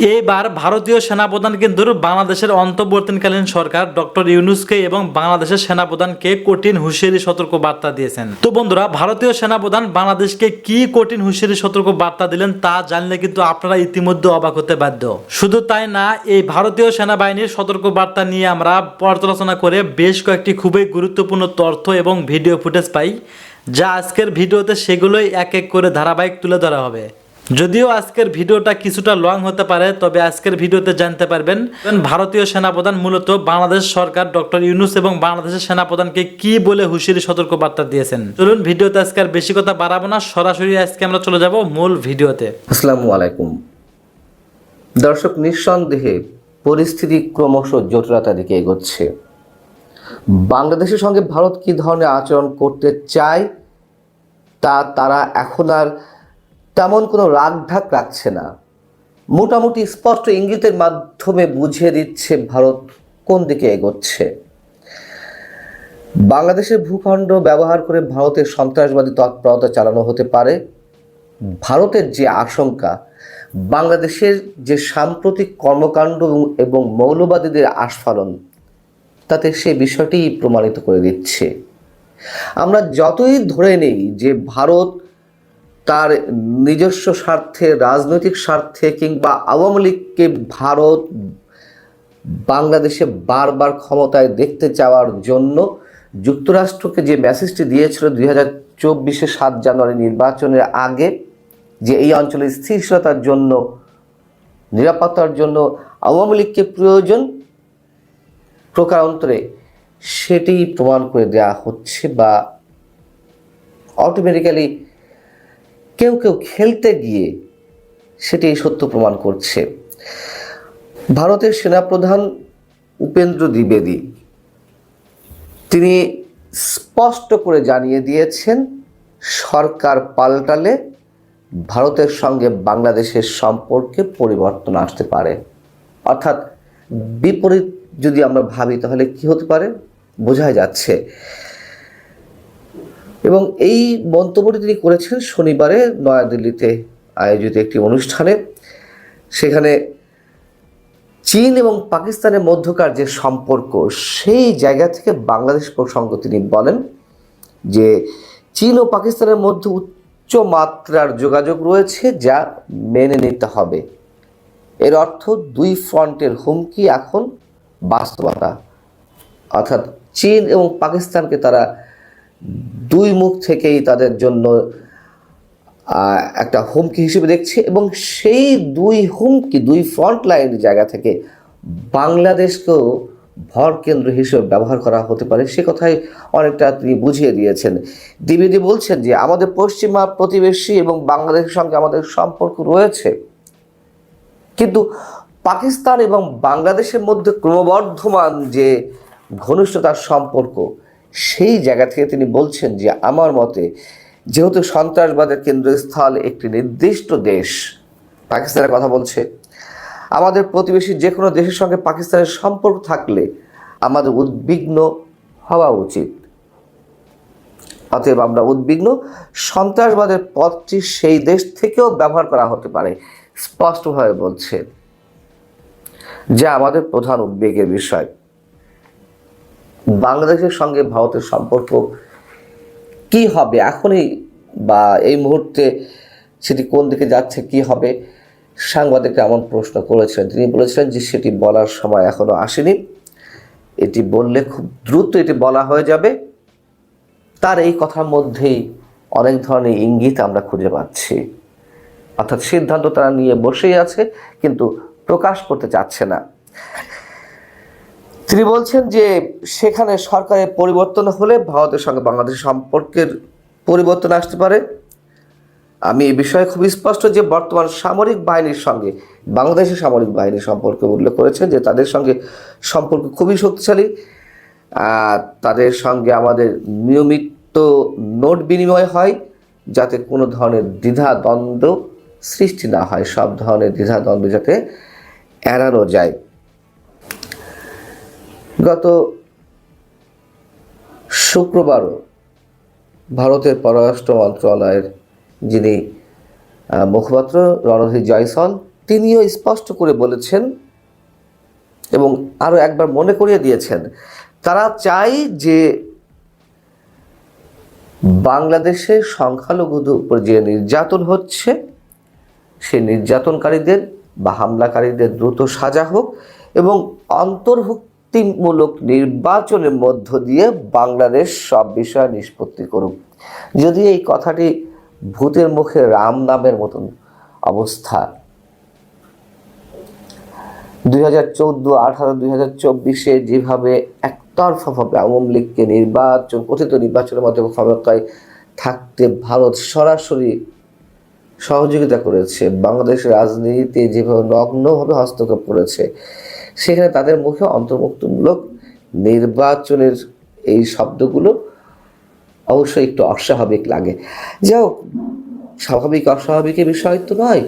এইবার ভারতীয় সেনাপ্রধান কিন্তু বাংলাদেশের অন্তর্বর্তীকালীন সরকার ডক্টর ইউনূসকে এবং বাংলাদেশের সেনাপ্রধানকে কঠিন হুঁশিয়ারি সতর্ক বার্তা দিয়েছেন। তো বন্ধুরা, ভারতীয় সেনাপ্রধান বাংলাদেশকে কি কঠিন হুঁশিয়ারি সতর্ক বার্তা দিলেন তা জানলে কিন্তু আপনারা ইতিমধ্যে অবাক হতে বাধ্য। শুধু তাই না, এই ভারতীয় সেনাবাহিনীর সতর্ক বার্তা নিয়ে আমরা পর্যালোচনা করে বেশ কয়েকটি খুবই গুরুত্বপূর্ণ তথ্য এবং ভিডিও ফুটেজ পাই, যা আজকের ভিডিওতে সেগুলোই এক এক করে ধারাবাহিক তুলে ধরা হবে। যদিও আজকের ভিডিওটা কিছুটা লং হতে পারে, তবে আজকের ভিডিওতে জানতে পারবেন ভারতীয় সেনাপ্রধান মূলত বাংলাদেশ সরকার ডক্টর ইউনূস এবং বাংলাদেশের সেনাপ্রধানকে কি বলে হুঁশিয়ারি সতর্ক বার্তা দিয়েছেন। চলুন ভিডিওতে আজকে আর বেশি কথা বাড়াবো না, সরাসরি আজকে আমরা চলে যাব মূল ভিডিওতে। আসসালামু আলাইকুম দর্শক, নিঃসন্দেহে পরিস্থিতি ক্রমশ জটিলতার দিকে এগোচ্ছে। বাংলাদেশের সঙ্গে ভারত কী ধরনের আচরণ করতে চায় তা তারা এখন আর তেমন কোনো রাগঢাক রাখছে না। মোটামুটি স্পষ্ট ইঙ্গিতের মাধ্যমে বুঝিয়ে দিচ্ছে ভারত কোন দিকে এগোচ্ছে। বাংলাদেশের ভূখণ্ড ব্যবহার করে ভারতের সন্ত্রাসবাদী তৎপরতা চালানো হতে পারে। ভারতের যে আশঙ্কা, বাংলাদেশের যে সাম্প্রতিক কর্মকাণ্ড এবং মৌলবাদীদের আস্ফালন, তাতে সে বিষয়টি প্রমাণিত করে দিচ্ছে। আমরা যতই ধরে নেই যে ভারত তার নিজস্ব স্বার্থে, রাজনৈতিক স্বার্থে কিংবা আওয়ামী লীগকে ভারত বাংলাদেশে বারবার ক্ষমতায় দেখতে চাওয়ার জন্য যুক্তরাষ্ট্রকে যে মেসেজটি দিয়েছিল 2024 7 জানুয়ারি নির্বাচনের আগে, যে এই অঞ্চলের স্থিতিশীলতার জন্য, নিরাপত্তার জন্য আওয়ামী লীগকে প্রয়োজন, প্রকারান্তরে সেটি প্রমাণ করে দেওয়া হচ্ছে, বা অটোমেটিক্যালি কেউ কেউ খেলতে গিয়ে সেটি সত্য প্রমাণ করছে। ভারতের সেনাপ্রধান উপেন্দ্র দ্বিবেদী তিনি স্পষ্ট করে জানিয়ে দিয়েছেন, সরকার পাল্টালে ভারতের সঙ্গে বাংলাদেশের সম্পর্কে পরিবর্তন আসতে পারে। অর্থাৎ বিপরীত যদি আমরা ভাবি তাহলে কি হতে পারে বোঝাই যাচ্ছে। এবং এই মন্তব্যটি তিনি করেছেন শনিবারে নয়াদিল্লিতে আয়োজিত একটি অনুষ্ঠানে। সেখানে চীন এবং পাকিস্তানের মধ্যকার যে সম্পর্ক, সেই জায়গা থেকে বাংলাদেশ প্রসঙ্গ তিনি বলেন যে চীন ও পাকিস্তানের মধ্যে উচ্চ মাত্রার যোগাযোগ রয়েছে, যা মেনে নিতে হবে। এর অর্থ দুই ফ্রন্টের হুমকি এখন বাস্তবতা। অর্থাৎ চীন এবং পাকিস্তানকে তারা দুই মুখ থেকেই তাদের জন্য একটা হুমকি হিসেবে দেখছে, এবং সেই দুই হুমকি, দুই ফ্রন্ট লাইনের জায়গা থেকে বাংলাদেশকেও ভর কেন্দ্র হিসেবে ব্যবহার করা হতে পারে, সে কথাই অনেকটা তিনি বুঝিয়ে দিয়েছেন। দ্বিবেদী বলছেন যে আমাদের পশ্চিমা প্রতিবেশী এবং বাংলাদেশের সঙ্গে আমাদের সম্পর্ক রয়েছে, কিন্তু পাকিস্তান এবং বাংলাদেশের মধ্যে ক্রমবর্ধমান যে ঘনিষ্ঠতার সম্পর্ক, সেই জায়গা থেকে তিনি বলছেন যে আমার মতে যেহেতু সন্ত্রাসবাদের কেন্দ্রস্থল একটি নির্দিষ্ট দেশ, পাকিস্তানের কথা বলছে, আমাদের প্রতিবেশী যে কোনো দেশের সঙ্গে পাকিস্তানের সম্পর্ক থাকলে আমাদের উদ্বিগ্ন হওয়া উচিত। অতএব আমরা উদ্বিগ্ন, সন্ত্রাসবাদের পথটি সেই দেশ থেকেও ব্যবহার করা হতে পারে, স্পষ্টভাবে বলছে, যা আমাদের প্রধান উদ্বেগের বিষয়। বাংলাদেশের সঙ্গে ভারতের সম্পর্ক কি হবে এখনই, বা এই মুহূর্তে সেটি কোন দিকে যাচ্ছে, কি হবে, সাংবাদিকরা এমন প্রশ্ন করেছিলেন। তিনি বলেছিলেন যে সেটি বলার সময় এখনো আসেনি, এটি বললে খুব দ্রুত এটি বলা হয়ে যাবে। তার এই কথার মধ্যেই অনেক ধরনের ইঙ্গিত আমরা খুঁজে পাচ্ছি। অর্থাৎ সিদ্ধান্ত তারা নিয়ে বসেই আছে, কিন্তু প্রকাশ করতে চাচ্ছে না। তিনি বলছেন যে সেখানে সরকারের পরিবর্তন হলে ভারতের সঙ্গে বাংলাদেশের সম্পর্কের পরিবর্তন আসতে পারে। আমি এই বিষয়ে খুব স্পষ্ট যে বর্তমান সামরিক বাহিনীর সঙ্গে বাংলাদেশের সামরিক বাহিনীর সম্পর্কে উল্লেখ করেছেন যে তাদের সঙ্গে সম্পর্ক খুবই শক্তিশালী। তাদের সঙ্গে আমাদের নিয়মিত নোট বিনিময় হয়, যাতে কোনো ধরনের দ্বিধাদ্বন্দ্ব সৃষ্টি না হয়, সব ধরনের দ্বিধাদ্বন্দ্ব যাতে এড়ানো যায়। গত শুক্রবারও ভারতের পররাষ্ট্র মন্ত্রণালয়ের যিনি মুখপাত্র রণধীর জয়সওয়াল, তিনিও স্পষ্ট করে বলেছেন এবং আরও একবার মনে করিয়ে দিয়েছেন, তারা চায় যে বাংলাদেশের সংখ্যালঘুদের উপর যে নির্যাতন হচ্ছে সেই নির্যাতনকারীদের বা হামলাকারীদের দ্রুত সাজা হোক এবং অন্তর্ভুক্তিমূলক নির্বাচনের মধ্য দিয়ে বাংলাদেশ সব বিষয় নিষ্পত্তি করুক। যদি এই কথাটি ভূতের মুখে রাম নামের মতন অবস্থা, 2014, 2024 যেভাবে একতরফাভাবে আওয়ামী লীগকে কথিত নির্বাচনের মাধ্যমে ক্ষমতায় থাকতে ভারত সরাসরি সহযোগিতা করেছে, বাংলাদেশের রাজনীতিতে যেভাবে নগ্নভাবে হস্তক্ষেপ করেছে, সেখানে তাদের মুখে অন্তর্ভুক্তিমূলক নির্বাচনের এই শব্দগুলো অবশ্যই একটু অস্বাভাবিক লাগে। যাই হোক, স্বাভাবিক অস্বাভাবিকের বিষয় তো নয়।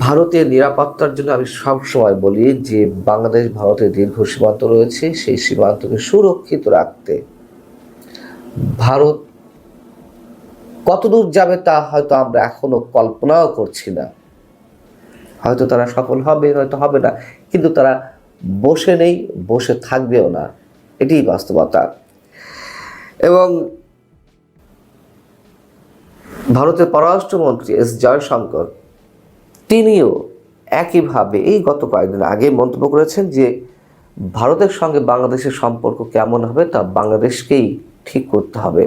ভারতের নিরাপত্তার জন্য আমি সবসময় বলি যে বাংলাদেশ ভারতের দীর্ঘ সীমান্ত রয়েছে, সেই সীমান্তকে সুরক্ষিত রাখতে ভারত কতদূর যাবে তা হয়তো আমরা এখনো কল্পনাও করছি না। হয়তো তারা সফল হবে, হয়তো হবে না, কিন্তু তারা বসে নেই, বসে থাকবেও না, এটিই বাস্তবতা। এবং ভারতের পররাষ্ট্রমন্ত্রী এস জয়শঙ্কর তিনিও একইভাবে এই গত কয়েকদিন আগে মন্তব্য করেছেন যে ভারতের সঙ্গে বাংলাদেশের সম্পর্ক কেমন হবে তা বাংলাদেশকেই ঠিক করতে হবে।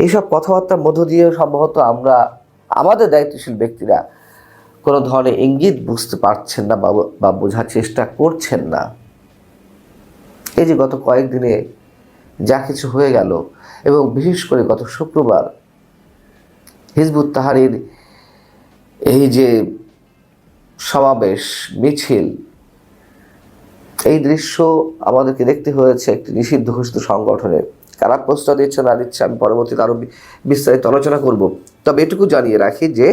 এইসব কথাবার্তার মধ্য দিয়ে সম্ভবত আমাদের দায়িত্বশীল ব্যক্তিরা কোনো ধরনের ইঙ্গিত বুঝতে পারছেন না বা বোঝার চেষ্টা করছেন না। এই যে গত কয়েকদিনে যা কিছু হয়ে গেল, এবং বিশেষ করে গত শুক্রবার হিজবুত তাহরীর এই যে সমাবেশ মিছিল, এই দৃশ্য আমাদেরকে দেখতে হয়েছে একটি নিষিদ্ধ ঘোষিত সংগঠনের। কারা প্রস্তাব দিচ্ছে না দিচ্ছে আমি পরবর্তীতে আরো বিস্তারিত আলোচনা করব। তবে এটুকু জানিয়ে রাখি যে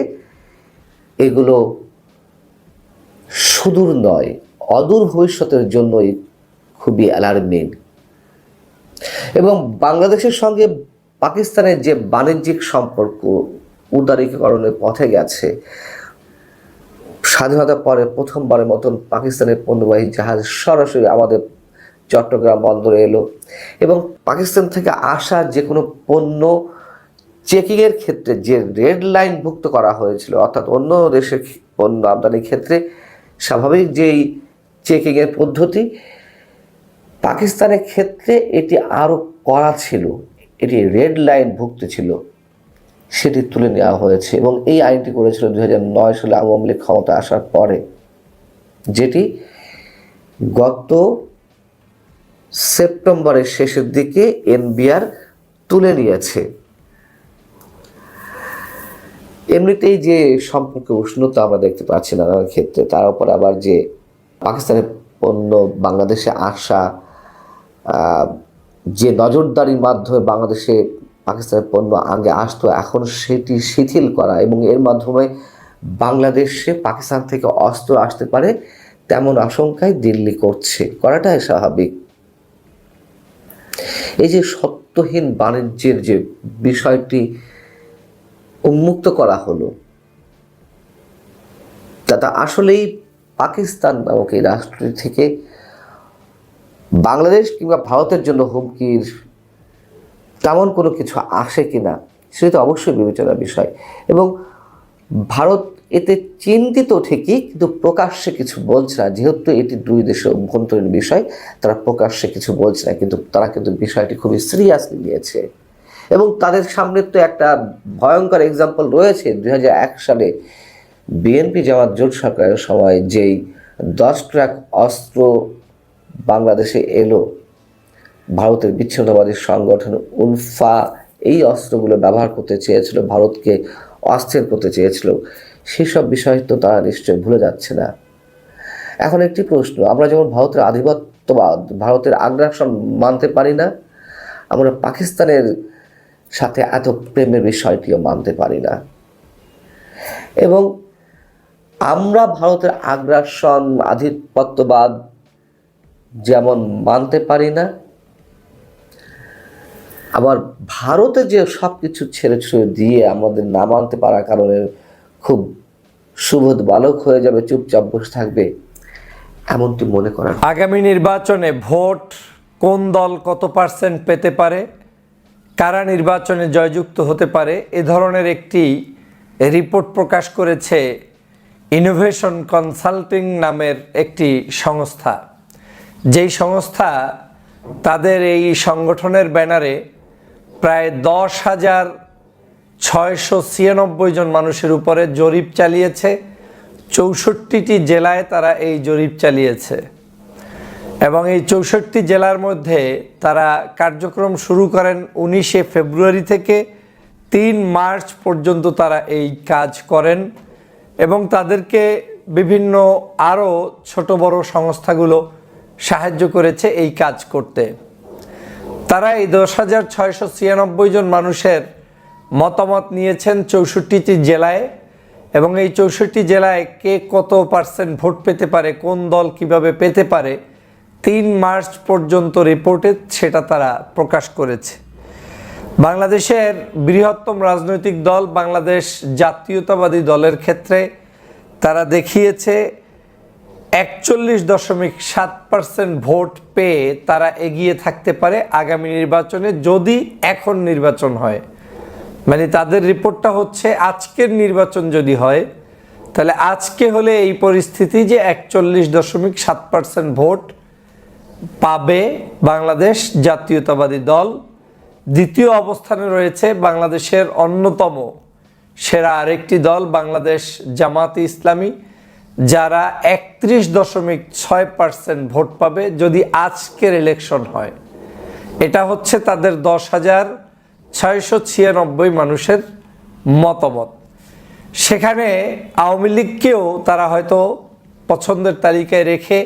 এগুলো সুদূর নয়, অদূর ভবিষ্যতের জন্যই খুবই অ্যালার্মিং। এবং বাংলাদেশের সঙ্গে পাকিস্তানের যে বাণিজ্যিক সম্পর্ক উদারীকরণের পথে গেছে, স্বাধীনতার পরে প্রথমবারের মতন পাকিস্তানের পণ্যবাহী জাহাজ সরাসরি আমাদের চট্টগ্রাম বন্দরে এলো, এবং পাকিস্তান থেকে আসা যে কোনো পণ্য চেকিংয়ের ক্ষেত্রে যে রেড লাইন ভুক্ত করা হয়েছিল, অর্থাৎ অন্য দেশের পণ্য আমদানির ক্ষেত্রে স্বাভাবিক যেই চেকিংয়ের পদ্ধতি, পাকিস্তানের ক্ষেত্রে এটি আরও কড়া ছিল, এটি রেড লাইন ভুক্ত ছিল, সেটি তুলে নেওয়া হয়েছে। এবং এই আইনটি করেছিল 2009 সালে আওয়ামী লীগ ক্ষমতা আসার পরে, যেটি গত সেপ্টেম্বরের শেষের দিকে এনবিআর তুলে নিয়েছে। এমনিতেই যে সম্পর্কে উষ্ণতা আমরা দেখতে পাচ্ছি নানা ক্ষেত্রে, তার উপর আবার যে পাকিস্তানের পণ্য বাংলাদেশে আসা, যে নজরদারির মাধ্যমে বাংলাদেশে পাকিস্তানের পণ্য আগে আসতো, এখন সেটি শিথিল করা এবং এর মাধ্যমে বাংলাদেশে পাকিস্তান থেকে অস্ত্র আসতে পারে তেমন আশঙ্কায় দিল্লি করাটাই স্বাভাবিক। এই যে সত্যহীন বাণিজ্যের যে বিষয়টি উন্মুক্ত করা হলো, তা আসলেই পাকিস্তান নামক এই রাষ্ট্রটি থেকে বাংলাদেশ কিংবা ভারতের জন্য হুমকির তেমন কোনো কিছু আসে কিনা সেটা অবশ্যই বিবেচনার বিষয়। এবং ভারত এতে চিন্তিত ঠিকই, কিন্তু প্রকাশ্যে কিছু বলছে না। যেহেতু এটি দুই দেশের অভ্যন্তরীণ বিষয়, তারা প্রকাশ্যে কিছু বলছে না, কিন্তু তারা কিন্তু বিষয়টি খুবই সিরিয়াসলি নিয়েছে। এবং তাদের সামনে তো একটা ভয়ঙ্কর এক্সাম্পল রয়েছে। 2001 সালে বিএনপি জামাত জোট সরকারের সময় যেই 10 ট্রাক অস্ত্র বাংলাদেশে এলো, ভারতের বিচ্ছিন্নতাবাদী সংগঠন উলফা এই অস্ত্রগুলো ব্যবহার করতে চেয়েছিল, ভারতকে অস্থির করতে চেয়েছিল। সেসব বিষয় তো তারা নিশ্চয় ভুলে যাচ্ছে না। এখন একটি প্রশ্ন, আমরা যেমন ভারতের আধিপত্যবাদ, ভারতের আগ্রাসন মানতে পারি না, আমরা পাকিস্তানের সাথে এত প্রেমের বিষয়টিও মানতে পারি না। এবং আমরা ভারতের আগ্রাসন, আধিপত্যবাদ যেমন মানতে পারি না, আবার ভারতে যে সব কিছু ছেড়ে ছুড়ে দিয়ে আমাদের না মানতে পারার কারণে খুব সুবোধ বালক হয়ে যাবে, চুপচাপ বসে থাকবে, এমনটি মনে করার। আগামী নির্বাচনে ভোট কোন দল কত পার্সেন্ট পেতে পারে, কারা নির্বাচনে জয়যুক্ত হতে পারে, এ ধরনের একটি রিপোর্ট প্রকাশ করেছে ইনোভেশন কনসাল্টিং নামের একটি সংস্থা। যেই সংস্থা তাদের এই সংগঠনের ব্যানারে প্রায় 10,696 জন মানুষের উপরে জরিপ চালিয়েছে। 64টি জেলায় তারা এই জরিপ চালিয়েছে এবং এই 64 জেলার মধ্যে তারা কার্যক্রম শুরু করেন 19শে ফেব্রুয়ারি থেকে 3 মার্চ পর্যন্ত তারা এই কাজ করেন এবং তাদেরকে বিভিন্ন আরও ছোট বড় সংস্থাগুলো সাহায্য করেছে এই কাজ করতে। তারা এই 10,696 জন মানুষের মতামত নিয়েছেন 64টি জেলায় এবং এই 64 জেলায় কে কত পার্সেন্ট ভোট পেতে পারে, কোন দল কিভাবে পেতে পারে, 3 মার্চ পর্যন্ত রিপোর্টে সেটা তারা প্রকাশ করেছে। বাংলাদেশের বৃহত্তম রাজনৈতিক দল বাংলাদেশ জাতীয়তাবাদী দলের ক্ষেত্রে তারা দেখিয়েছে 41.7% ভোট পেয়ে তারা এগিয়ে থাকতে পারে আগামী নির্বাচনে, যদি এখন নির্বাচন হয়। মানে তাদের রিপোর্টটা হচ্ছে আজকের নির্বাচন যদি হয় তাহলে আজকে হলে এই পরিস্থিতি যে 41.7% ভোট পাবে বাংলাদেশ জাতীয়তাবাদী দল। দ্বিতীয় অবস্থানে রয়েছে বাংলাদেশের অন্যতম সেরা আরেকটি দল বাংলাদেশ জামাতে ইসলামী, যারা 31.6% ভোট পাবে যদি আজকের ইলেকশন হয়। এটা হচ্ছে তাদের 10,696 মানুষের মতামত। সেখানে আওয়ামী লীগকেও তারা হয়তো পছন্দের তালিকায় রেখে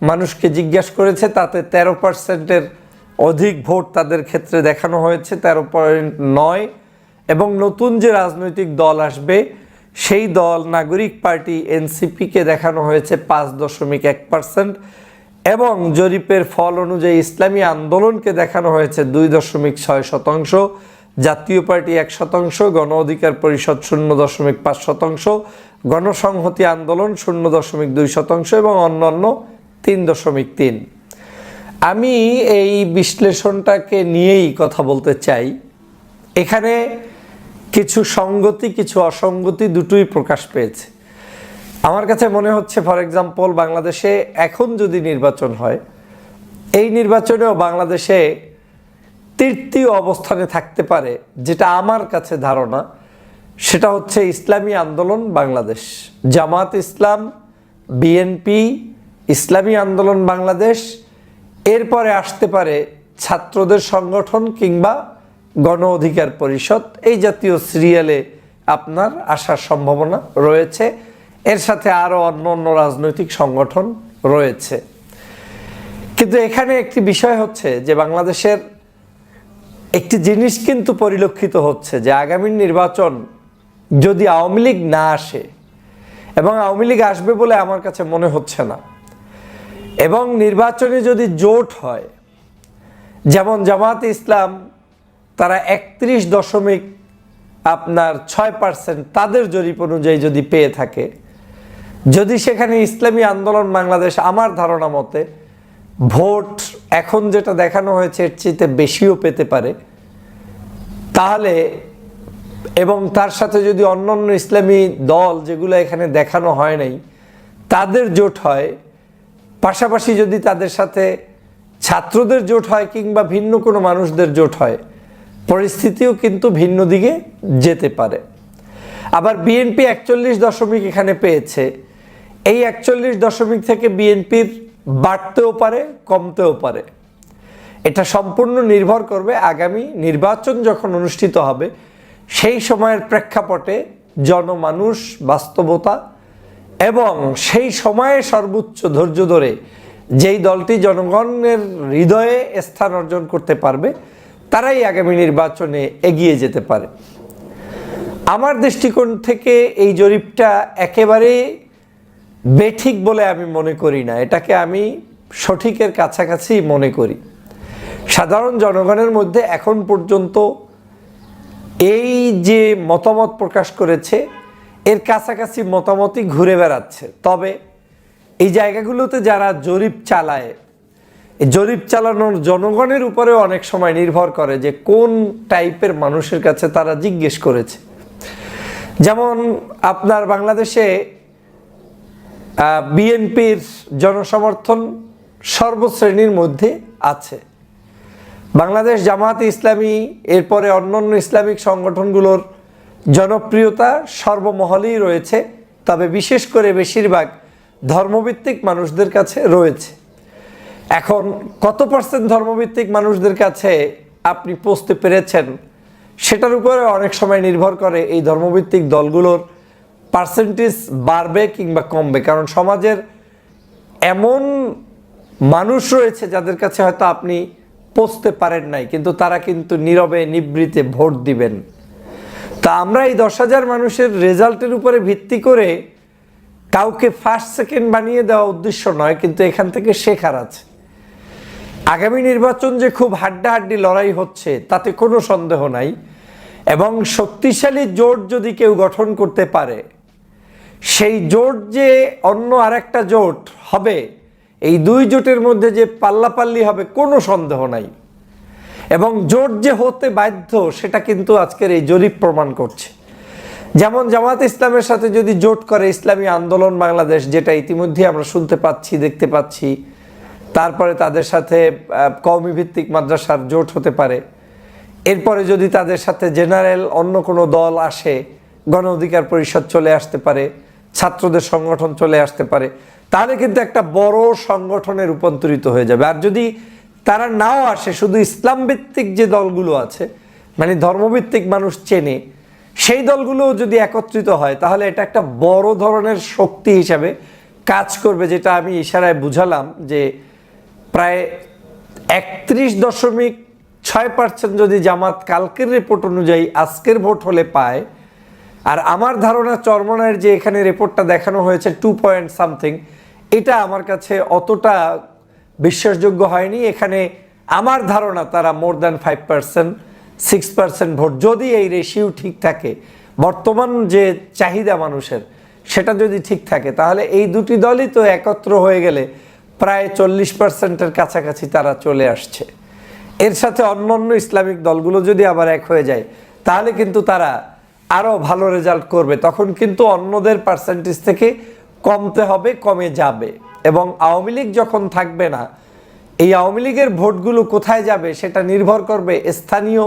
মানুষকে জিজ্ঞাসা করেছে, তাতে 13%-এর অধিক ভোট তাদের ক্ষেত্রে দেখানো হয়েছে, 13.9। এবং নতুন যে রাজনৈতিক দল আসবে সেই দল নাগরিক পার্টি এনসিপিকে দেখানো হয়েছে 5.1% এবং জরিপের ফল অনুযায়ী ইসলামী আন্দোলনকে দেখানো হয়েছে 2.6%, জাতীয় পার্টি 1%, গণ অধিকার পরিষদ 0.5%, গণসংহতি আন্দোলন 0.2% এবং অন্যান্য 3.3। আমি এই বিশ্লেষণটাকে নিয়েই কথা বলতে চাই। এখানে কিছু সঙ্গতি কিছু অসঙ্গতি দুটোই প্রকাশ পেয়েছে। আমার কাছে মনে হচ্ছে ফর এক্সাম্পল বাংলাদেশে এখন যদি নির্বাচন হয়, এই নির্বাচনেও বাংলাদেশে তৃতীয় অবস্থানে থাকতে পারে, যেটা আমার কাছে ধারণা, সেটা হচ্ছে ইসলামী আন্দোলন বাংলাদেশ, জামাত ইসলাম, বিএনপি, ইসলামী আন্দোলন বাংলাদেশ, এরপরে আসতে পারে ছাত্রদের সংগঠন কিংবা গণ অধিকার পরিষদ। এই জাতীয় সিরিয়ালে আপনার আসার সম্ভাবনা রয়েছে। এর সাথে আরও অন্য অন্য রাজনৈতিক সংগঠন রয়েছে। কিন্তু এখানে একটি বিষয় হচ্ছে যে বাংলাদেশের একটি জিনিস কিন্তু পরিলক্ষিত হচ্ছে যে আগামী নির্বাচন যদি আওয়ামী লীগ না আসে, এবং আওয়ামী লীগ আসবে বলে আমার কাছে মনে হচ্ছে না, এবং নির্বাচনে যদি জোট হয়, যেমন জামাত ইসলাম তারা 31.6% তাদের জরিপ অনুযায়ী যদি পেয়ে থাকে, যদি সেখানে ইসলামী আন্দোলন বাংলাদেশ আমার ধারণা মতে ভোট এখন যেটা দেখানো হয়েছে এর চেয়ে বেশিও পেতে পারে, তাহলে এবং তার সাথে যদি অন্যান্য ইসলামী দল যেগুলো এখানে দেখানো হয় নাই তাদের জোট হয়, পাশাপাশি যদি তাদের সাথে ছাত্রদের জোট হয় কিংবা ভিন্ন কোনো মানুষদের জোট হয়, পরিস্থিতিও কিন্তু ভিন্ন দিকে যেতে পারে। আবার বিএনপি 41 এখানে পেয়েছে, এই 41 থেকে বিএনপির বাড়তেও পারে কমতেও পারে। এটা সম্পূর্ণ নির্ভর করবে আগামী নির্বাচন যখন অনুষ্ঠিত হবে সেই সময়ের প্রেক্ষাপটে, জনমানুষ, বাস্তবতা এবং সেই সময়ে সর্বোচ্চ ধৈর্য ধরে যেই দলটি জনগণের হৃদয়ে স্থান অর্জন করতে পারবে তারাই আগামী নির্বাচনে এগিয়ে যেতে পারে। আমার দৃষ্টিকোণ থেকে এই জরিপটা একেবারে বেঠিক বলে আমি মনে করি না, এটাকে আমি সঠিকের কাছাকাছি মনে করি। সাধারণ জনগণের মধ্যে এখন পর্যন্ত এই যে মতামত প্রকাশ করেছে এর কাছাকাছি মতামতই ঘুরে বেড়াচ্ছে। তবে এই জায়গাগুলোতে যারা জরিপ চালায়, এই জরিপ চালানোর জনগণের উপরেও অনেক সময় নির্ভর করে যে কোন টাইপের মানুষের কাছে তারা জিজ্ঞেস করেছে। যেমন আপনার বাংলাদেশে বিএনপির জনসমর্থন সর্বশ্রেণীর মধ্যে আছে। বাংলাদেশ জামায়াতে ইসলামী এরপরে অন্যান্য ইসলামিক সংগঠনগুলোর জনপ্রিয়তা সর্বমহলেই রয়েছে, তবে বিশেষ করে বেশিরভাগ ধর্মভিত্তিক মানুষদের কাছে রয়েছে। এখন কত পার্সেন্ট ধর্মভিত্তিক মানুষদের কাছে আপনি পৌঁছতে পেরেছেন সেটার উপরে অনেক সময় নির্ভর করে এই ধর্মভিত্তিক দলগুলোর পার্সেন্টেজ বাড়বে কিংবা কমবে। কারণ সমাজের এমন মানুষ রয়েছে যাদের কাছে হয়তো আপনি পৌঁছতে পারেন নাই, কিন্তু তারা কিন্তু নীরবে নিবৃতে ভোট দিবেন। তা আমরা এই 10,000 মানুষের রেজাল্টের উপরে ভিত্তি করে কাউকে ফার্স্ট সেকেন্ড বানিয়ে দেওয়া উদ্দেশ্য নয়, কিন্তু এখান থেকে শেখার আছে। আগামী নির্বাচন যে খুব হাড্ডাহাড্ডি লড়াই হচ্ছে তাতে কোনো সন্দেহ নাই, এবং শক্তিশালী জোট যদি কেউ গঠন করতে পারে, সেই জোট যে অন্য আরেকটা জোট হবে, এই দুই জোটের মধ্যে যে পাল্লাপাল্লি হবে কোনো সন্দেহ নাই। এবং জোট যে হতে বাধ্য সেটা কিন্তু আজকের এই জরিপ প্রমাণ করছে। যেমন জামায়াত ইসলামের সাথে যদি জোট করে ইসলামী আন্দোলন বাংলাদেশ, যেটা ইতিমধ্যে আমরা শুনতে পাচ্ছি, দেখতে পাচ্ছি, তারপরে তাদের সাথে কওমি ভিত্তিক মাদ্রাসার জোট হতে পারে। এরপরে যদি তাদের সাথে জেনারেল অন্য কোনো দল আসে, গণ অধিকার পরিষদ চলে আসতে পারে, ছাত্রদের সংগঠন চলে আসতে পারে, তাহলে কিন্তু একটা বড় সংগঠনে রূপান্তরিত হয়ে যাবে। আর যদি তারা নাও আসে, শুধু ইসলাম ভিত্তিক যে দলগুলো আছে, মানে ধর্মভিত্তিক মানুষ চেনে, সেই দলগুলো যদি একত্রিত হয় তাহলে এটা একটা বড় ধরনের শক্তি হিসাবে কাজ করবে। যেটা আমি ইশারায় বুঝালাম যে প্রায় 31.6% যদি জামাত কালকের রিপোর্ট অনুযায়ী আজকের ভোট হলে পায়, আর আমার ধারণা চরমনায়ের যে এখানে রিপোর্টটা দেখানো হয়েছে 2 পয়েন্ট সামথিং, এটা আমার কাছে অতটা বিশ্বাসযোগ্য হয়নি। এখানে আমার ধারণা তারা মোর দ্যান 5%, 6% ভোট, যদি এই রেশিও ঠিক থাকে, বর্তমান যে চাহিদা মানুষের সেটা যদি ঠিক থাকে, তাহলে এই দুটি দলই তো একত্র হয়ে গেলে প্রায় 40%-এর কাছাকাছি তারা চলে আসছে। এর সাথে অন্যান্য ইসলামিক দলগুলো যদি আবার এক হয়ে যায়, তাহলে কিন্তু তারা আরও ভালো রেজাল্ট করবে। তখন কিন্তু অন্যদের পার্সেন্টেজ থেকে কমতে হবে, কমে যাবে। এবং আওয়ামী লীগ যখন থাকবে না, এই আওয়ামী লীগের ভোটগুলো কোথায় যাবে সেটা নির্ভর করবে স্থানীয়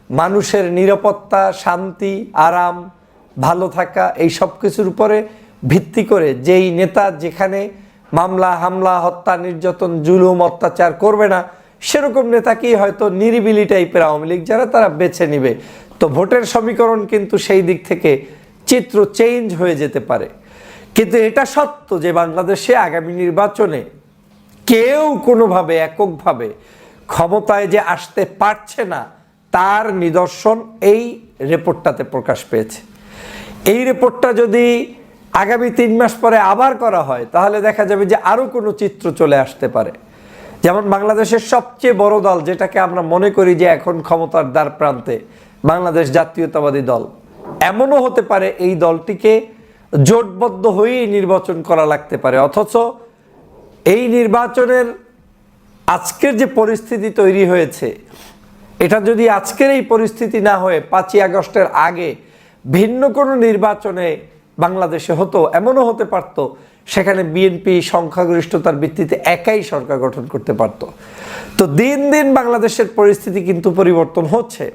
মানুষের নিরাপত্তা, শান্তি, আরাম, ভালো থাকা, এই সব কিছুর উপরে ভিত্তি করে। যেই নেতা যেখানে মামলা, হামলা, হত্যা, নির্যাতন, জুলুম, অত্যাচার করবে না, সেরকম নেতাকেই হয়তো নিরিবিলি টাইপের আওয়ামী লীগ যারা, তারা বেছে নিবে। তো ভোটের সমীকরণ কিন্তু সেই দিক থেকে চিত্র চেঞ্জ হয়ে যেতে পারে। কিন্তু এটা সত্য যে বাংলাদেশে আগামী নির্বাচনে কেউ কোনোভাবে এককভাবে ক্ষমতায় যে আসতে পারছে না, তার নিদর্শন এই রিপোর্টটাতে প্রকাশ পেয়েছে। এই রিপোর্টটা যদি আগামী 3 মাস পরে আবার করা হয়, তাহলে দেখা যাবে যে আরও কোনো চিত্র চলে আসতে পারে। যেমন বাংলাদেশের সবচেয়ে বড় দল, যেটাকে আমরা মনে করি যে এখন ক্ষমতার দ্বার প্রান্তে, বাংলাদেশ জাতীয়তাবাদী দল, এমনও হতে পারে এই দলটিকে জোটবদ্ধ হয়েই নির্বাচন করা লাগতে পারে। অথচ এই নির্বাচনের আজকের যে পরিস্থিতি তৈরি হয়েছে, এটা যদি আজকের এই পরিস্থিতি না হয়ে 5ই আগস্টের আগে ভিন্ন কোনো নির্বাচনে বাংলাদেশে হতো, এমনও হতে পারত সেখানে বিএনপি সংখ্যাগরিষ্ঠতার ভিত্তিতে একাই সরকার গঠন করতে পারত। তো দিন দিন বাংলাদেশের পরিস্থিতি কিন্তু পরিবর্তন হচ্ছে।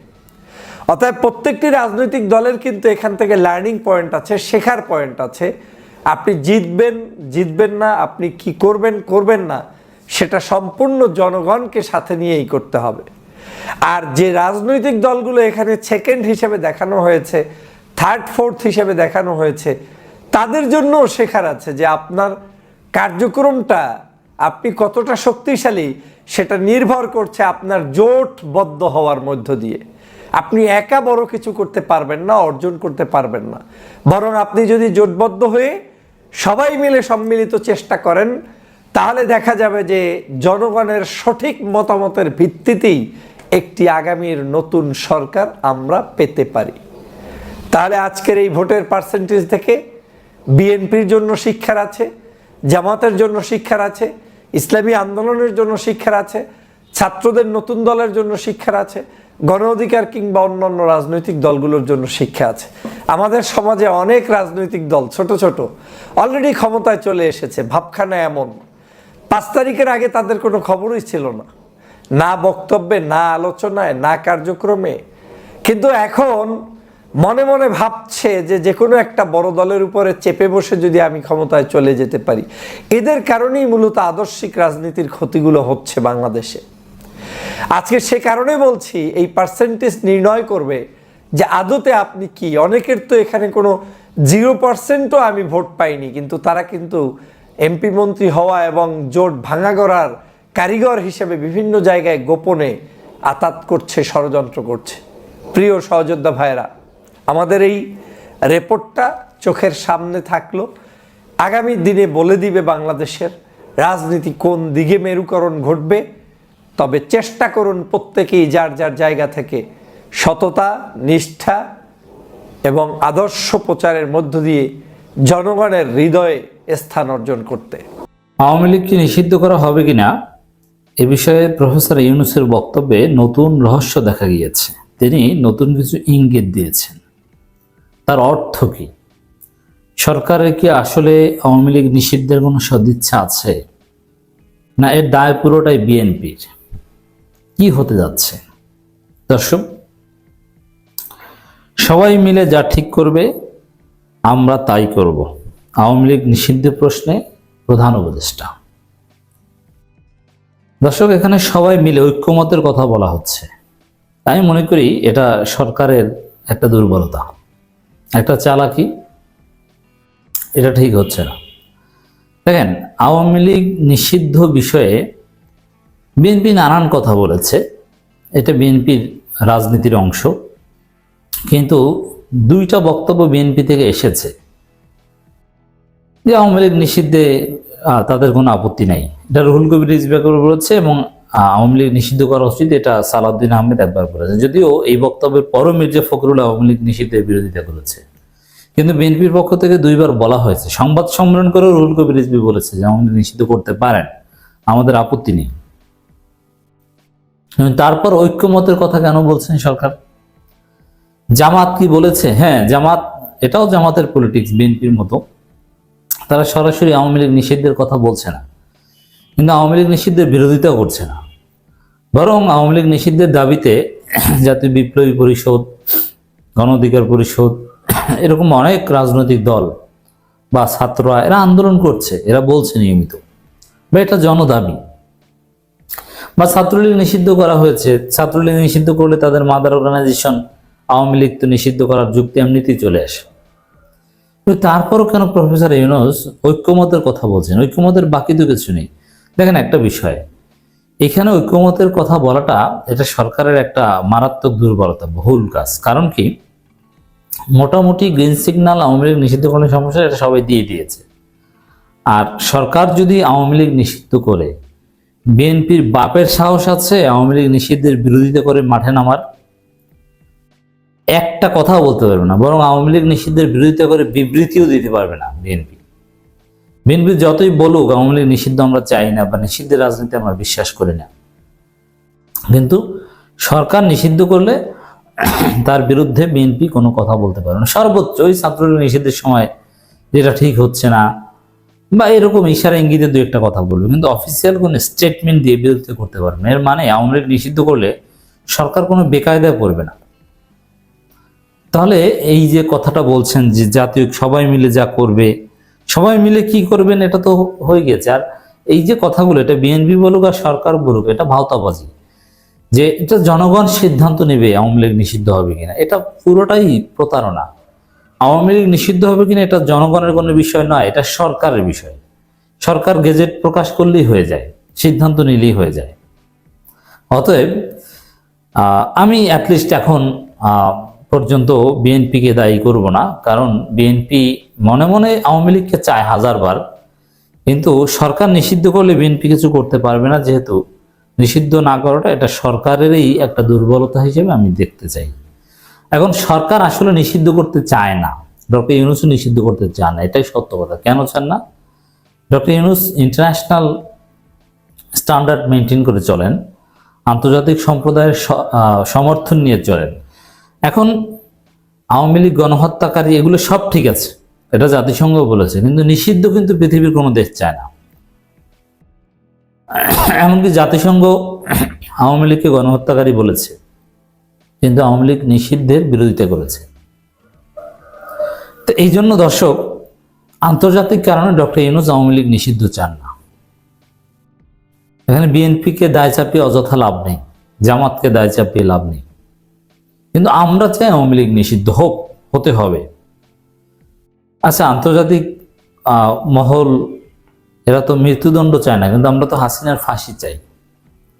অতএব প্রত্যেকটি রাজনৈতিক দলের কিন্তু এখান থেকে লার্নিং পয়েন্ট আছে, শেখার পয়েন্ট আছে। আপনি জিতবেন, জিতবেন না, আপনি কি করবেন, করবেন না, সেটা সম্পূর্ণ জনগণকে সাথে নিয়েই করতে হবে। আর যে রাজনৈতিক দলগুলো এখানে সেকেন্ড হিসেবে দেখানো হয়েছে, থার্ড, ফোর্থ হিসেবে দেখানো হয়েছে, তাদের জন্যও শেখার আছে যে আপনার কার্যক্রমটা আপনি কতটা শক্তিশালী সেটা নির্ভর করছে আপনার জোটবদ্ধ হওয়ার মধ্য দিয়ে। আপনি একা বড় কিছু করতে পারবেন না, অর্জন করতে পারবেন না। বরং আপনি যদি জোটবদ্ধ হয়ে সবাই মিলে সম্মিলিত চেষ্টা করেন, তাহলে দেখা যাবে যে জনগণের সঠিক মতামতের ভিত্তিতেই একটি আগামীর নতুন সরকার আমরা পেতে পারি। তাহলে আজকের এই ভোটের পার্সেন্টেজ থেকে বিএনপির জন্য শিক্ষার আছে, জামাতের জন্য শিক্ষার আছে, ইসলামী আন্দোলনের জন্য শিক্ষার আছে, ছাত্রদের নতুন দলের জন্য শিক্ষার আছে, গণ অধিকার কিংবা অন্যান্য রাজনৈতিক দলগুলোর জন্য শিক্ষা আছে। আমাদের সমাজে অনেক রাজনৈতিক দল ছোট ছোট অলরেডি ক্ষমতায় চলে এসেছে। ভাবখানা এমন 5 তারিখের আগে তাদের কোনো খবরই ছিল না, না বক্তব্যে, না আলোচনায়, না কার্যক্রমে। কিন্তু এখন মনে মনে ভাবছে যে কোনো একটা বড় দলের উপরে চেপে বসে যদি আমি ক্ষমতায় চলে যেতে পারি। এদের কারণেই মূলত আদর্শিক রাজনীতির ক্ষতিগুলো হচ্ছে বাংলাদেশে। আজকে সে কারণে বলছি এই পার্সেন্টেজ নির্ণয় করবে যে আদতে আপনি কি। অনেকের তো এখানে কোনো 0%ও আমি ভোট পাইনি, কিন্তু তারা কিন্তু এমপি মন্ত্রী হওয়া এবং জোট ভাঙা করার কারিগর হিসেবে বিভিন্ন জায়গায় গোপনে আতাত করছে, ষড়যন্ত্র করছে। প্রিয় সহযোদ্ধা ভাইয়েরা, আমাদের এই রিপোর্টটা চোখের সামনে থাকলো, আগামী দিনে বলে দিবে বাংলাদেশের রাজনীতি কোন দিকে মেরুকরণ ঘটবে। তবে চেষ্টা করুন প্রত্যেকেই যার যার জায়গা থেকে সততা, নিষ্ঠা এবং আদর্শ প্রচারের মধ্য দিয়ে জনগণের হৃদয়ে স্থান অর্জন করতে। আওয়ামী লীগকে নিষিদ্ধ করা হবে কিনা এ বিষয়ে প্রফেসর ইউনূসের বক্তব্যে নতুন রহস্য দেখা গিয়েছে। তিনি নতুন কিছু ইঙ্গিত দিয়েছেন। তার অর্থ কি? সরকারের কি আসলে আওয়ামী লীগ নিষিদ্ধের কোনো সদিচ্ছা আছে, না এর দায় পুরোটাই বিএনপির? কি হতে যাচ্ছে দর্শক? সবাই মিলে যা ঠিক করবে আমরা তাই করব, আওয়ামী লীগ নিষিদ্ধ প্রশ্নে প্রধান উপদেষ্টা। দর্শক, এখানে সবাই মিলে ঐক্যমতের কথা বলা হচ্ছে। আমি মনে করি এটা সরকারের একটা দুর্বলতা, একটা চালাকি। এটা ঠিক হচ্ছে না। দেখেন, আওয়ামী লীগ নিষিদ্ধ বিষয়ে বিএনপি নানান কথা বলেছে, এটা বিএনপির রাজনীতির অংশ। কিন্তু 2টা বক্তব্য বিএনপি থেকে এসেছে যে আওয়ামী লীগ নিষিদ্ধে তাদের কোনো আপত্তি নাই। এটা রুহুল কবির রিজভী বলেছে এবং আওয়ামী লীগ নিষিদ্ধ করা উচিত, এটা সালাউদ্দিন আহমেদ একবার বলেছেন। যদিও এই বক্তব্যের পরও মির্জা ফখরুল আওয়ামী লীগ নিষিদ্ধের বিরোধিতা করেছে, কিন্তু বিএনপির পক্ষ থেকে 2বার বলা হয়েছে। সংবাদ সম্মেলন করে রুহুল কবির রিজভী বলেছে যে আওয়ামী লীগ নিষিদ্ধ করতে পারেন, আমাদের আপত্তি নেই। তারপর ঐক্যমতের কথা কেন বলছেন সরকার? জামাত কি বলেছে? হ্যাঁ, জামাত, এটাও জামাতের পলিটিক্স, বিএনপির মতো। তারা সরাসরি আওয়ামী লীগ নিষিদ্ধের কথা বলছে না, কিন্তু আওয়ামী লীগ নিষিদ্ধের বিরোধিতাও করছে না। বরং আওয়ামী লীগ নিষিদ্ধের দাবিতে জাতীয় বিপ্লবী পরিষদ, গণ অধিকার পরিষদ, এরকম অনেক রাজনৈতিক দল বা ছাত্ররা এরা আন্দোলন করছে, এরা বলছে নিয়মিত, বা এটা জনদাবি। বা ছাত্রলীগ নিষিদ্ধ করা হয়েছে, ছাত্রলীগ নিষিদ্ধ করলে তাদের মাদার অর্গানাইজেশন আওয়ামী লীগ তো নিষিদ্ধ করার যুক্তি এমনিতেই চলে আসে। তারপরও কেন প্রফেসর ইউনূস ঐক্যমতের কথা বলছেন? ঐক্যমতের বাকি তো কিছু নেই। দেখেন, একটা বিষয় এখানে ঐক্যমতের কথা বলাটা, এটা সরকারের একটা মারাত্মক দুর্বলতা, ভুল কাজ। কারণ কি, মোটামুটি গ্রিন সিগন্যাল আওয়ামী লীগ নিষিদ্ধ কোনো সমস্যা, এটা সবাই দিয়ে দিয়েছে। আর সরকার যদি আওয়ামী লীগ নিষিদ্ধ করে, বিএনপির বাপের সাহস আছে আওয়ামী লীগ নিষিদ্ধের বিরোধিতা করে মাঠে নামার? একটা কথাও বলতে পারবে না। বরং আওয়ামী লীগ নিষিদ্ধের বিরোধিতা করে বিবৃতিও দিতে পারবে না বিএনপি। বিএনপি যতই বলুক আওয়ামী লীগ নিষিদ্ধ আমরা চাই না বা নিষিদ্ধের রাজনীতি আমরা বিশ্বাস করি না, কিন্তু সরকার নিষিদ্ধ করলে তার বিরুদ্ধে বিএনপি কোনো কথা বলতে পারবে না। সর্বোচ্চ ওই ছাত্রলীগ নিষিদ্ধের সময় যেটা ঠিক হচ্ছে না বা এরকম ইশারা ইঙ্গিতে 2-একটা কথা বলবে, কিন্তু অফিসিয়াল কোনো স্টেটমেন্ট দিয়ে বিরোধিতা করতে পারবে না। এর মানে আওয়ামী লীগ নিষিদ্ধ করলে সরকার কোনো বেকায়দায় পড়বে না। তাহলে এই যে কথাটা বলছেন যে জাতীয় সবাই মিলে যা করবে, সবাই মিলে কি করবেন, এটা তো হয়ে গেছে। আর এই যে কথাগুলো, এটা বিএনপি বলুক আর সরকার বলুক, এটা ভাওতাবাজি। যে এটা জনগণ সিদ্ধান্ত নেবে আওয়ামী লীগ নিষিদ্ধ হবে কিনা, এটা পুরোটাই প্রতারণা। আওয়ামী লীগ নিষিদ্ধ হবে কিনা এটা জনগণের কোনো বিষয় নয়, এটা সরকারের বিষয়। সরকার গেজেট প্রকাশ করলেই হয়ে যায়, সিদ্ধান্ত নিলেই হয়ে যায়। অতএব আমি অ্যাটলিস্ট এখন পর্যন্ত বিএনপিকে দায়ী করব না, কারণ বিএনপি মনে মনে আওয়ামী লীগকে চায় 1000 বার, কিন্তু সরকার নিষিদ্ধ করলে বিএনপি কিছু করতে পারবে না। যেহেতু নিষিদ্ধ না করাটা এটা সরকারেরই একটা দুর্বলতা হিসেবে আমি দেখতে চাই। এখন সরকার আসলে নিষিদ্ধ করতে চায় না, ডক্টর ইউনূস নিষিদ্ধ করতে চান না, এটাই সত্য কথা। কেন চান না? Doctor Yunus international standard maintain করে চলেন, আন্তর্জাতিক সম্প্রদায়ের সমর্থন নিয়ে চলেন। এখন আওয়ামী লীগ, গণহত্যাকারী, এগুলো সব ঠিক আছে, এটা জাতিসংঘ বলেছে, কিন্তু নিষিদ্ধ কিন্তু পৃথিবীর কোনো দেশ চায় না। এমনকি জাতিসংঘ আওয়ামী লীগকে গণহত্যাকারী বলেছে, কিন্তু আওয়ামী লীগ নিষিদ্ধের বিরোধিতা করেছে। তো এই জন্য দর্শক, আন্তর্জাতিক কারণে ডক্টর ইউনূস আওয়ামী লীগ নিষিদ্ধ চান না। এখানে বিএনপিকে দায় চাপিয়ে অযথা লাভ নেই, জামাতকে দায় চাপিয়ে লাভ নেই, কিন্তু আমরা চাই আওয়ামী লীগ নিষিদ্ধ হোক, হতে হবে। আচ্ছা, আন্তর্জাতিক মহল এরা তো মৃত্যুদণ্ড চায় না, কিন্তু আমরা তো হাসিনার ফাঁসি চাই।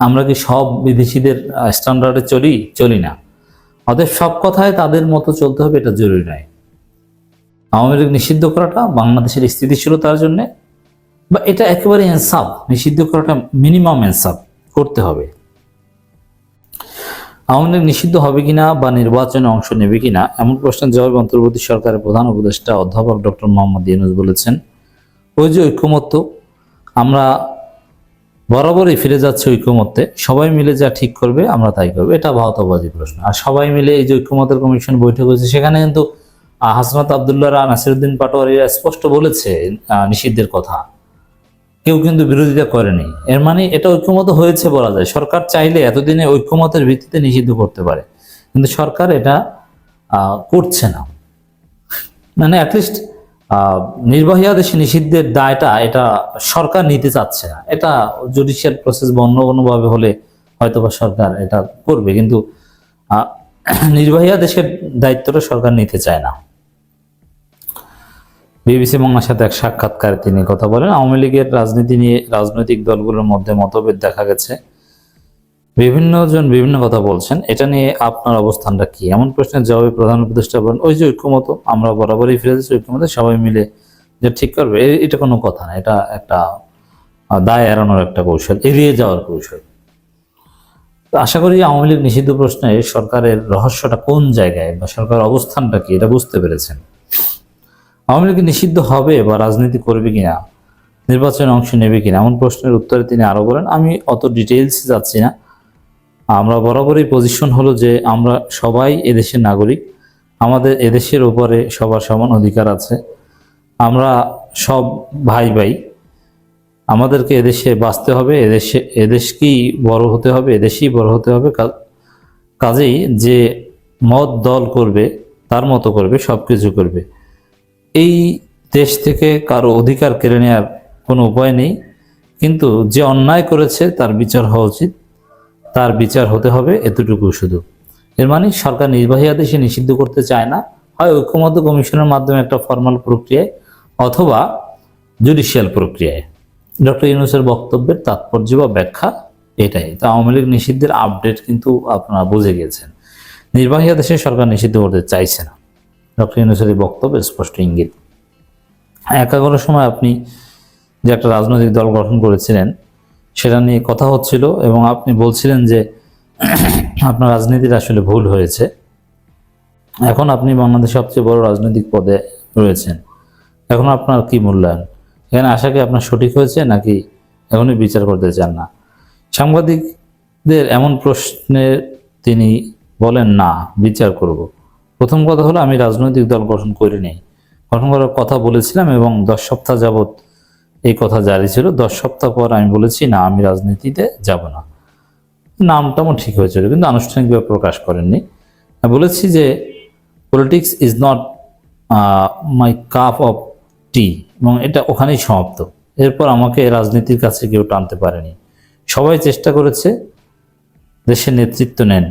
আমরা কি সব বিদেশিদের স্ট্যান্ডার্ডে চলি না? অতএব সব কথায় তাদের মতো চলতে হবে এটা জরুরি নয়। আওয়ামী লীগ নিষিদ্ধ করাটা বাংলাদেশের স্থিতিশীলতার জন্য, বা এটা একেবারে ইনসাফ, নিষিদ্ধ করাটা মিনিমাম ইনসাফ করতে হবে। আওয়ামী লীগ নিষিদ্ধ হবে কিনা বা নির্বাচনে অংশ নেবে কিনা এমন প্রশ্নের জবাবে অন্তর্বর্তী সরকারের প্রধান উপদেষ্টা অধ্যাপক ডক্টর মোহাম্মদ ইউনূস বলেছেন, ওই যে ঐক্যমত্য, আমরা বরাবরই ফিরে যাচ্ছে ঐক্যমত্যে, সবাই মিলে যা ঠিক করবে আমরা তাই করবো। এটা ভাওতাবাজি প্রশ্ন। আর সবাই মিলে এই যে ঐক্যমত্যের কমিশন বৈঠক হয়েছে, সেখানে কিন্তু হাসনাত আবদুল্লাহ, নাসিরউদ্দিন পাটোয়ারিরা স্পষ্ট বলেছে নিষিদ্ধের কথা, কেউ কিন্তু বিরোধিতা করেনি। এর মানে এটা ঐক্যমত হয়েছে বলা যায়। সরকার চাইলে এতদিনে ঐক্যমতের ভিত্তিতে নিষিদ্ধ করতে পারে, কিন্তু সরকার এটা করছে না। মানে অ্যাটলিস্ট নির্বাহী আদেশে নিষিদ্ধের দায়টা এটা সরকার নিতে চাচ্ছে না। এটা জুডিশিয়াল প্রসেস বা অন্য কোনোভাবে হলে হয়তোবা সরকার এটা করবে, কিন্তু নির্বাহী আদেশের দায়িত্বটা সরকার নিতে চায় না। বিবিসি বাংলার সাথে এক সাক্ষাৎকারে তিনি কথা বলেন, আওয়ামী লীগের রাজনীতি নিয়ে রাজনৈতিক দলগুলোর মধ্যে মতভেদ দেখা গেছে, বিভিন্ন জন বিভিন্ন কথা বলছেন, এটা নিয়ে আপনার অবস্থানটা কি? এমন প্রশ্নের জবাবে প্রধান উপদেষ্টা বলেন, ওই যে ঐক্যমত, আমরা বরাবরই ফিরে যাচ্ছি ঐক্যমতে, সবাই মিলে যে ঠিক করবে, এটা কোনো কথা না, এটা একটা দায় এড়ানোর একটা কৌশল, এড়িয়ে যাওয়ার কৌশল। তো আশা করি আওয়ামী লীগ নিষিদ্ধ প্রশ্নে সরকারের রহস্যটা কোন জায়গায় বা সরকারের অবস্থানটা কি এটা বুঝতে পেরেছেন। আওয়ামী লীগ নিষিদ্ধ হবে বা রাজনীতি করবে কিনা, নির্বাচনে অংশ নেবে কিনা এমন প্রশ্নের উত্তরে তিনি আরো বলেন, আমি অত ডিটেইলস যাচ্ছি না, আমরা বরাবরই পজিশন হলো যে আমরা সবাই এদেশের নাগরিক, আমাদের এদেশের উপরে সবার সমান অধিকার আছে, আমরা সব ভাই ভাই, আমাদেরকে এদেশে বাঁচতে হবে, এদেশকেই বড় হতে হবে, এদেশেই বড় হতে হবে। কাজেই যে মত দল করবে তার মতো করবে, সব কিছু করবে। এই দেশ থেকে কারো অধিকার কেড়ে নেওয়ার কোনো উপায় নেই, কিন্তু যে অন্যায় করেছে তার বিচার হওয়া উচিত, তার বিচার হতে হবে, এতটুকু শুধু। এর মানে সরকার নির্বাহী আদেশে নিষিদ্ধ করতে চায় না, হয় ঐক্যমত্য কমিশনের মাধ্যমে একটা ফর্মাল প্রক্রিয়ায় অথবা জুডিশিয়াল প্রক্রিয়ায়। ডক্টর ইউনূসের বক্তব্যের তাৎপর্য বা ব্যাখ্যা এটাই। তো আওয়ামী লীগ নিষিদ্ধের আপডেট কিন্তু আপনারা বুঝে গিয়েছেন, নির্বাহী আদেশে সরকার নিষিদ্ধ করতে চাইছে না। ডক্টর ইউনূসের এই বক্তব্যের স্পষ্ট ইঙ্গিত। একাগ্র সময় আপনি যে একটা রাজনৈতিক দল গঠন করেছিলেন সেটা নিয়ে কথা হচ্ছিল, এবং আপনি বলছিলেন যে আপনার রাজনীতির আসলে ভুল হয়েছে। এখন আপনি বাংলাদেশের সবচেয়ে বড় রাজনৈতিক পদে রয়েছেন, এখন আপনার কি মূল্যায়ন? এখানে আশা কি আপনার সঠিক হয়েছে, নাকি এখনই বিচার করতে চান না? সাংবাদিকদের এমন প্রশ্নে তিনি বলেন, না, বিচার করব। প্রথম কথা হলো, আমি রাজনৈতিক দল গঠন করিনি, গঠন করার কথা বলেছিলাম এবং 10 সপ্তাহ যাবৎ এই কথা জারি ছিল। 10 সপ্তাহ পর আমি বলেছি, না, আমি রাজনীতিতে যাব না। নামটাও ঠিক হয়েছিল, কিন্তু আনুষ্ঠানিকভাবে প্রকাশ করেননি। বলেছি যে politics is not my cup of tea, এবং এটা ওখানেই সমাপ্ত। এরপর আমাকে রাজনীতির কাছে কেউ টানতে পারেনি। সবাই চেষ্টা করেছে দেশের নেতৃত্ব নেন,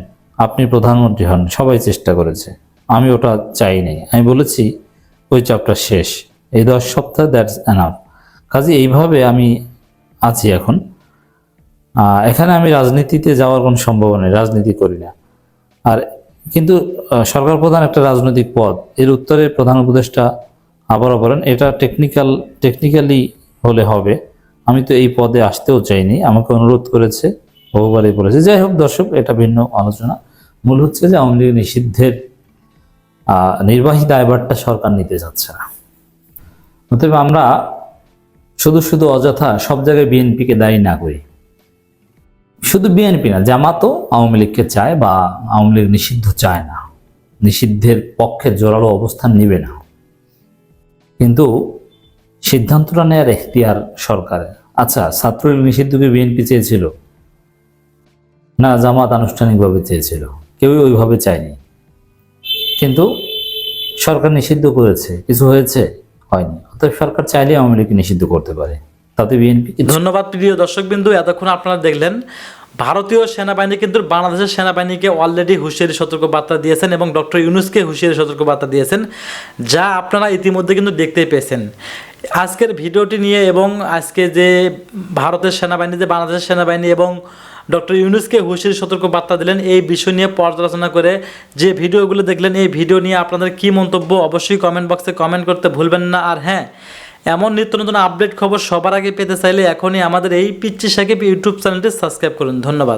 আপনি প্রধানমন্ত্রী হন, সবাই চেষ্টা করেছে, আমি ওটা চাই নাই। আমি বলেছি ওই চ্যাপ্টার শেষ, এই 10 সপ্তাহ দ্যাটস এনাফ। কাজে এইভাবে আমি আছি এখন। এখানে আমি রাজনীতিতে যাওয়ার কোনো সম্ভাবনা নেই, রাজনীতি করি না। আর কিন্তু সরকার প্রধান একটা রাজনৈতিক পদ, এর উত্তরে প্রধান উপদেষ্টা আবারও বলেন, এটা টেকনিক্যালি হলে হবে, আমি তো এই পদে আসতেও চাইনি, আমাকে অনুরোধ করেছে, বহুবারই বলেছে। যাই হোক দর্শক, এটা ভিন্ন আলোচনা। মূল হচ্ছে যে আওয়ামী লীগ নিষিদ্ধের নির্বাহী দায়ভারটা সরকার নিতে যাচ্ছে না। অতএব আমরা শুধু শুধু অযথা সব জায়গায় বিএনপিকে দায়ী না করি। শুধু বিএনপি না, জামাতও আওয়ামী লীগকে চায় বা আওয়ামী লীগ নিষিদ্ধ চায় না, নিষিদ্ধের পক্ষে জোরালো অবস্থান নিবে না, কিন্তু সিদ্ধান্তটা নেওয়ার এখতিয়ার সরকারের। আচ্ছা, ছাত্রলীগ নিষিদ্ধকে বিএনপি চেয়েছিল না জামাত আনুষ্ঠানিকভাবে চেয়েছিল? কেউই ওইভাবে চায়নি, কিন্তু সরকার নিষিদ্ধ করেছে। কিছু হয়েছে? হয়নি। অতএব সরকার চাইলে আওয়ামী লীগকে নিষিদ্ধ করতে পারে, তাতে বিএনপি। ধন্যবাদ প্রিয় দর্শকবিন্দু, এতক্ষণ আপনারা দেখলেন ভারতীয় সেনাবাহিনী কিন্তু বাংলাদেশের সেনাবাহিনীকে অলরেডি হুঁশিয়ারি সতর্ক বার্তা দিয়েছেন এবং ডক্টর ইউনূসকে হুঁশিয়ারি সতর্ক বার্তা দিয়েছেন, যা আপনারা ইতিমধ্যে কিন্তু দেখতেই পেয়েছেন। আজকের ভিডিওটি নিয়ে এবং আজকে যে ভারতের সেনাবাহিনী, যে বাংলাদেশের সেনাবাহিনী এবং ডক্টর ইউনূসকে হুঁশিয়ারি সতর্ক বার্তা দিলেন, এই বিষয় নিয়ে পর্যালোচনা করে যে ভিডিওগুলো দেখলেন, এই ভিডিও নিয়ে আপনাদের কী মন্তব্য অবশ্যই কমেন্ট বক্সে কমেন্ট করতে ভুলবেন না। আর হ্যাঁ, এমন নিত্য নতুন আপডেট খবর সবার আগে পেতে চাইলে এখনই আমাদের এই পিচ্চি সাকিব ইউটিউব চ্যানেলটি সাবস্ক্রাইব করুন। ধন্যবাদ।